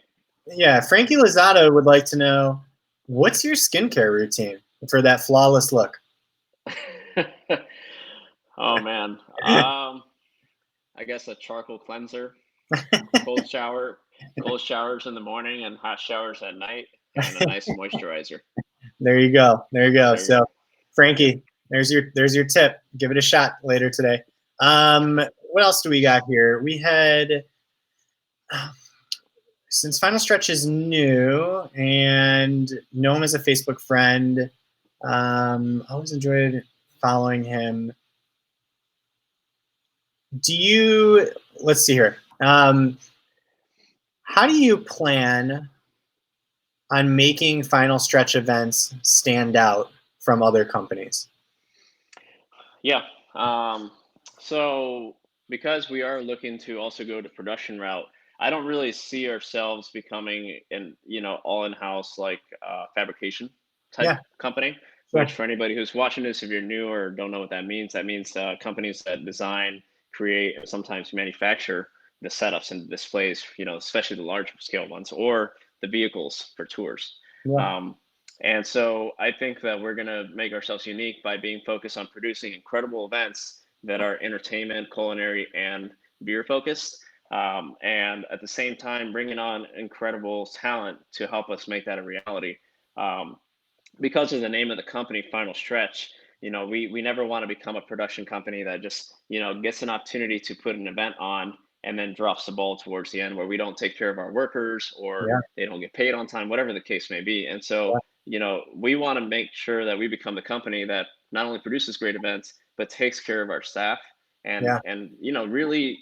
yeah, Frankie Lozada would like to know what's your skincare routine for that flawless look? Oh man. I guess a charcoal cleanser, cold shower, cold showers in the morning and hot showers at night, and a nice moisturizer. There you go. There you go. There you go. So, Yeah. Frankie, there's your tip. Give it a shot later today. What else do we got here? We had since Final Stretch is new and know him as a Facebook friend, always enjoyed following him. Do you, let's see here. How do you plan on making Final Stretch events stand out from other companies? Yeah. Um, so because we are looking to also go to production route, I don't really see ourselves becoming an all in-house like fabrication type Yeah, company. Which sure. for anybody who's watching this, if you're new or don't know what that means, that means companies that design, create, and sometimes manufacture the setups and displays, especially the large scale ones or the vehicles for tours. Yeah. And so I think that we're going to make ourselves unique by being focused on producing incredible events that are entertainment, culinary, and beer focused. And at the same time, bringing on incredible talent to help us make that a reality. Um, because of the name of the company, Final Stretch, we never want to become a production company that just, gets an opportunity to put an event on and then drops the ball towards the end where we don't take care of our workers or Yeah. they don't get paid on time, whatever the case may be. And so, Yeah. we want to make sure that we become the company that not only produces great events, but takes care of our staff Yeah. and really,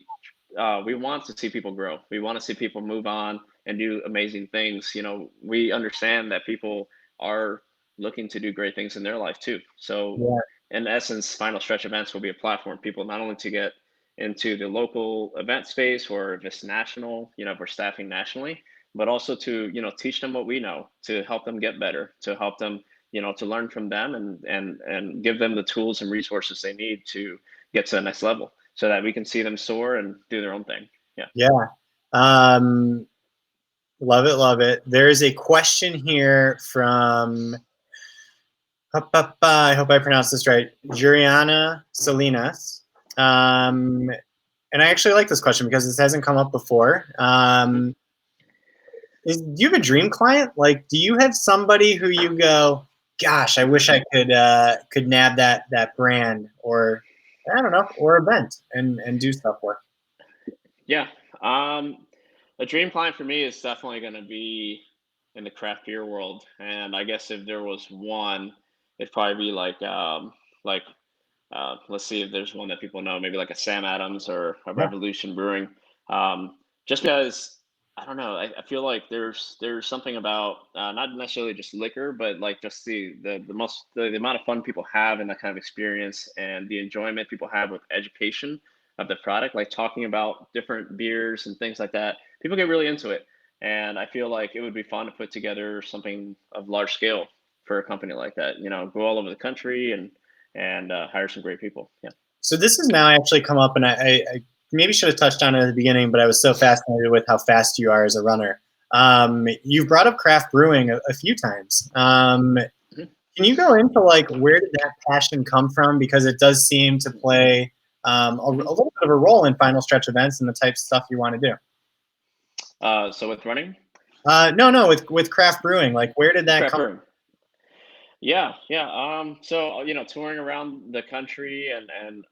we want to see people grow. We want to see people move on and do amazing things. We understand that people are looking to do great things in their life too. So, Yeah. in essence, Final Stretch events will be a platform people not only to get into the local event space or if it's national, if we're staffing nationally, but also to teach them what we know, to help them get better, to help them to learn from them and give them the tools and resources they need to get to the next level so that we can see them soar and do their own thing. Yeah. Yeah. Love it. Love it. There's a question here from, I hope I pronounced this right, Juliana Salinas. And I actually like this question because this hasn't come up before. Do you have a dream client? Like, do you have somebody who you go, gosh, I wish I could nab that brand or I don't know, or event and do stuff with? Yeah. A dream client for me is definitely going to be in the craft beer world. And I guess if there was one, it'd probably be like let's see if there's one that people know, maybe like a Sam Adams or a Yeah. Revolution Brewing. Just because I don't know, I feel like there's something about not necessarily just liquor, but like just the amount of fun people have in that kind of experience and the enjoyment people have with education of the product, like talking about different beers and things like that. People get really into it, and I feel like it would be fun to put together something of large scale for a company like that. Go all over the country and hire some great people. Yeah. So this has now actually come up, and I maybe should have touched on it at the beginning, but I was so fascinated with how fast you are as a runner. You've brought up craft brewing a few times. Mhm. Can you go into like where did that passion come from? Because it does seem to play a little bit of a role in final stretch events and the type of stuff you want to do. So with running, No, with craft brewing, like where did that craft come? brewing. Yeah, yeah. So touring around the country and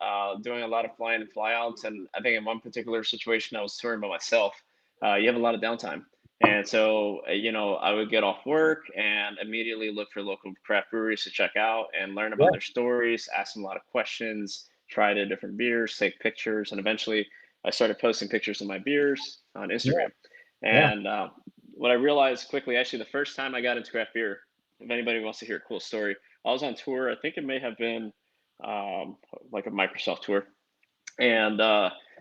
doing a lot of flying and flyouts, and I think in one particular situation, I was touring by myself. You have a lot of downtime, and so I would get off work and immediately look for local craft breweries to check out and learn Yeah, about their stories, ask them a lot of questions, try the different beers, take pictures, and eventually I started posting pictures of my beers on yeah, Instagram. yeah. And what I realized quickly, actually, the first time I got into craft beer, if anybody wants to hear a cool story, I was on tour. I think it may have been um, like a Microsoft tour, and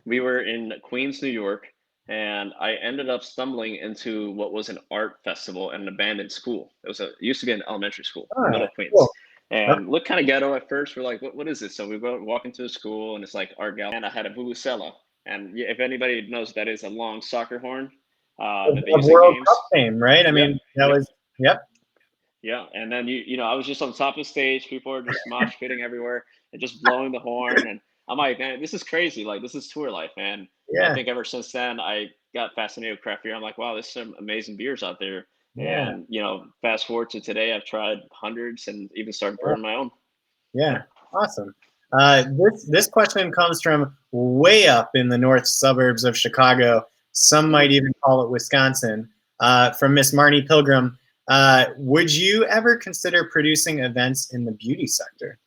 we were in Queens, New York, and I ended up stumbling into what was an art festival at an abandoned school. It used to be an elementary school All in the middle right, of Queens, cool. Okay. and looked kind of ghetto at first. We're like, what is this? So we go walk into the school, and it's like art gallery, and I had a vuvuzela, and if anybody knows what that is, a long soccer horn that they Of use at World Cup games. fame, right? I Yep, mean, that yep. was, yep, Yeah, and then I was just on top of the stage. People are just mosh pitting everywhere and just blowing the horn, and I'm like, man, this is crazy. Like, this is tour life, man. And I yeah, think ever since then, I got fascinated with craft beer. I'm like, wow, there's some amazing beers out there. yeah, And fast forward to today, I've tried hundreds and even started yeah, brewing my own. yeah. Yeah. Awesome. This question comes from way up in the north suburbs of Chicago. Some might Mhm. even call it Wisconsin. From Miss Marnie Pilgrim. Would you ever consider producing events in the beauty sector?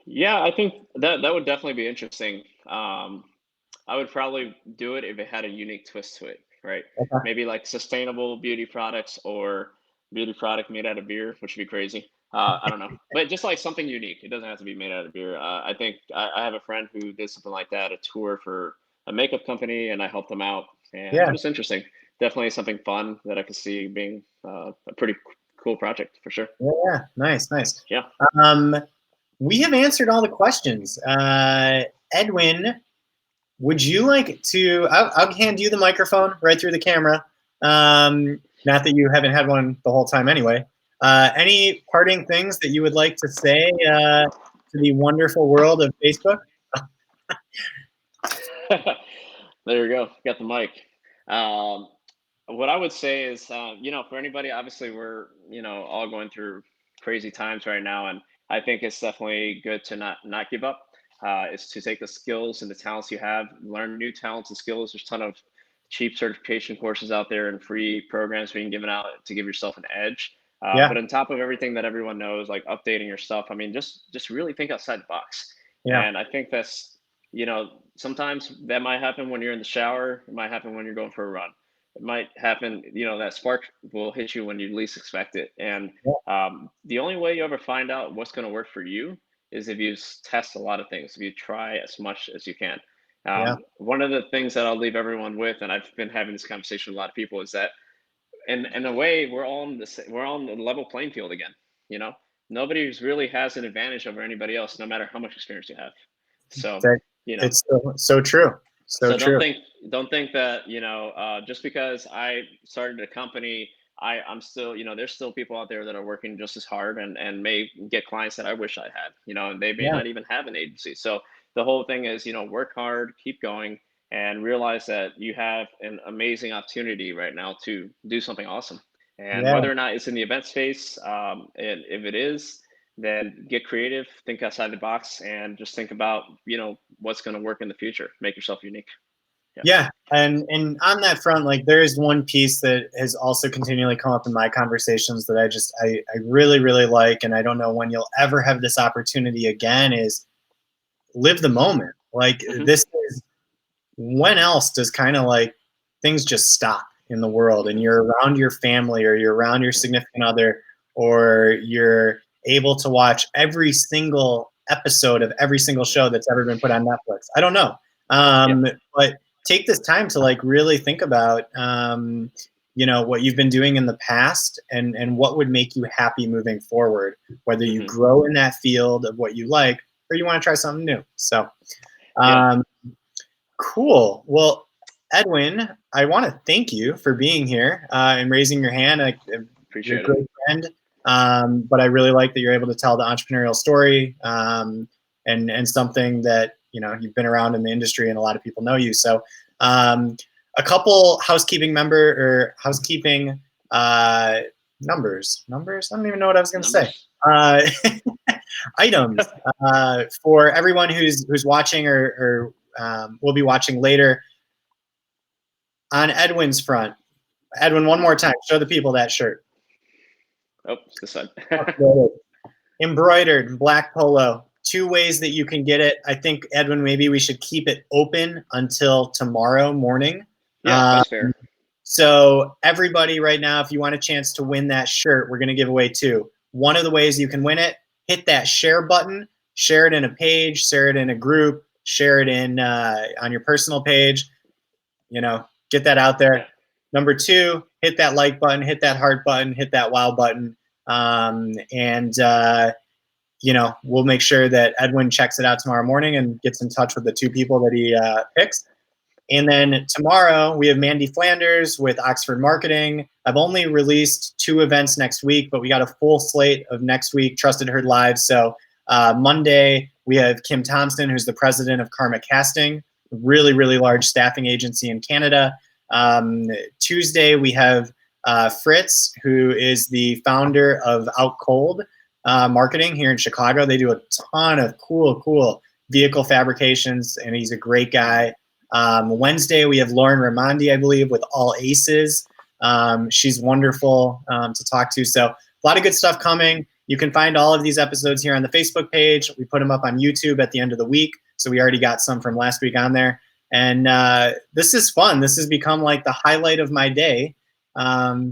Yeah, I think that would definitely be interesting. I would probably do it if it had a unique twist to it, right? Okay. Maybe like sustainable beauty products or beauty product made out of beer, which would be crazy. I don't know, but just like something unique. It doesn't have to be made out of beer. I think I have a friend who did something like that, a tour for a makeup company, and I helped them out, and it Yeah, was interesting. Definitely something fun that I could see being a pretty cool project for sure. yeah, yeah. Nice, nice. Yeah. Um, we have answered all the questions. Edwin would you like to? I'll hand you the microphone right through the camera. Not that you haven't had one the whole time anyway. Any parting things that you would like to say to the wonderful world of Facebook? There you go. Got the mic. Um, what I would say is, for anybody, obviously we're, all going through crazy times right now, and I think it's definitely good to not give up. Is to take the skills and the talents you have, learn new talents and skills. There's a ton of cheap certification courses out there and free programs being given out to give yourself an edge. Yeah, But on top of everything that everyone knows, like updating your stuff, I mean, just really think outside the box. yeah, And I think that's, sometimes that might happen when you're in the shower. It might happen when you're going for a run. It might happen, that spark will hit you when you least expect it. And yeah, the only way you ever find out what's going to work for you is if you test a lot of things, if you try as much as you can. yeah, One of the things that I'll leave everyone with, and I've been having this conversation with a lot of people, is that in a way we're all we're all on the level playing field again. You know, nobody really has an advantage over anybody else, no matter how much experience you have. So, that you know, it's so true, so so true. don't think that just because I started a company, I'm still, there's still people out there that are working just as hard and may get clients that I wish I had, and they may Yeah, not even have an agency. So the whole thing is, work hard, keep going, and realize that you have an amazing opportunity right now to do something awesome. And yeah, whether or not it's in the event space, and if it is, then get creative, think outside the box, and just think about, what's going to work in the future. Make yourself unique. Yeah. yeah. And on that front, like there is one piece that has also continually come up in my conversations that I really really like, and I don't know when you'll ever have this opportunity again. Is live the moment. Like Hmm. this is when else does kind of like things just stop in the world and Hmm. you're around your family or you're around your significant other or you're able to watch every single episode of every single show that's ever been put on Netflix. I don't know. Yeah. But take this time to like really think about what you've been doing in the past and what would make you happy moving forward, whether you Hmm. grow in that field of what you like or you want to try something new. So Yeah. um, cool. Well, Edwin, I want to thank you for being here and raising your hand. You're a Appreciate it. great friend, but I really like that you're able to tell the entrepreneurial story and something that you've been around in the industry and a lot of people know you. So, a couple housekeeping uh, numbers. I don't even know what I was going to say. Numbers. Uh, items for everyone who's watching or will be watching later. On Edwin's front, Edwin, one more time, show the people that shirt. Oh, it's this side. Embroidered black polo. Two ways that you can get it. I think Edwin, maybe we should keep it open until tomorrow morning. Yeah, that's fair. So everybody right now, if you want a chance to win that shirt, we're going to give away two. One of the ways you can win it, hit that share button, share it in a page, share it in a group, share it in on your personal page. Get that out Yeah. there. Number two, hit that like button, hit that heart button, hit that wow button, and we'll make sure that Edwin checks it out tomorrow morning and gets in touch with the two people that he picks. And then tomorrow we have Mandy Flanders with Oxford Marketing. I've only released 2 events next week, but we got a full slate of next week, Trusted Heard Live. So Monday we have Kim Thompson, who's the president of Karma Casting, a really, really large staffing agency in Canada. Tuesday we have Fritz, who is the founder of Out Cold Marketing here in Chicago. They do a ton of cool vehicle fabrications, and he's a great guy. Wednesday, we have Lauren Raimondi, I believe, with All Aces. She's wonderful to talk to. So a lot of good stuff coming. You can find all of these episodes here on the Facebook page. We put them up on YouTube at the end of the week. So we already got some from last week on there. And this is fun. This has become like the highlight of my day,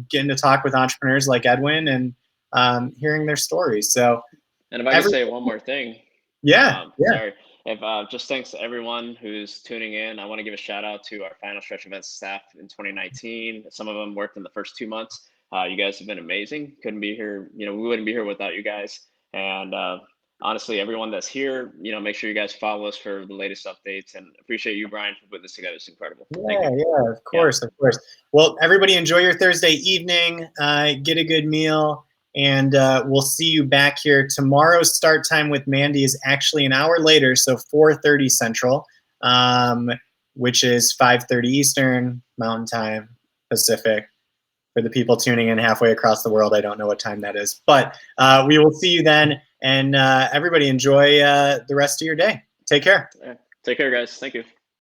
getting to talk with entrepreneurs like Edwin and hearing their stories. So And if I could say one more thing, yeah. sorry. If just thanks to everyone who's tuning in. I want to give a shout out to our Final Stretch events staff in 2019. Some of them worked in the first 2 months. You guys have been amazing. Couldn't be here. We wouldn't be here without you guys. And honestly, everyone that's here, make sure you guys follow us for the latest updates, and appreciate you, Brian, for putting this together. It's incredible. Thank Yeah, you. yeah, of Yeah. course, of course. Well, everybody enjoy your Thursday evening. Get a good meal, and we'll see you back here. Tomorrow's start time with Mandy is actually an hour later, so 4:30 Central, which is 5:30 Eastern, Mountain Time, Pacific. For the people tuning in halfway across the world, I don't know what time that is. But we will see you then, and everybody enjoy the rest of your day. Take care. Take care, guys. Thank you.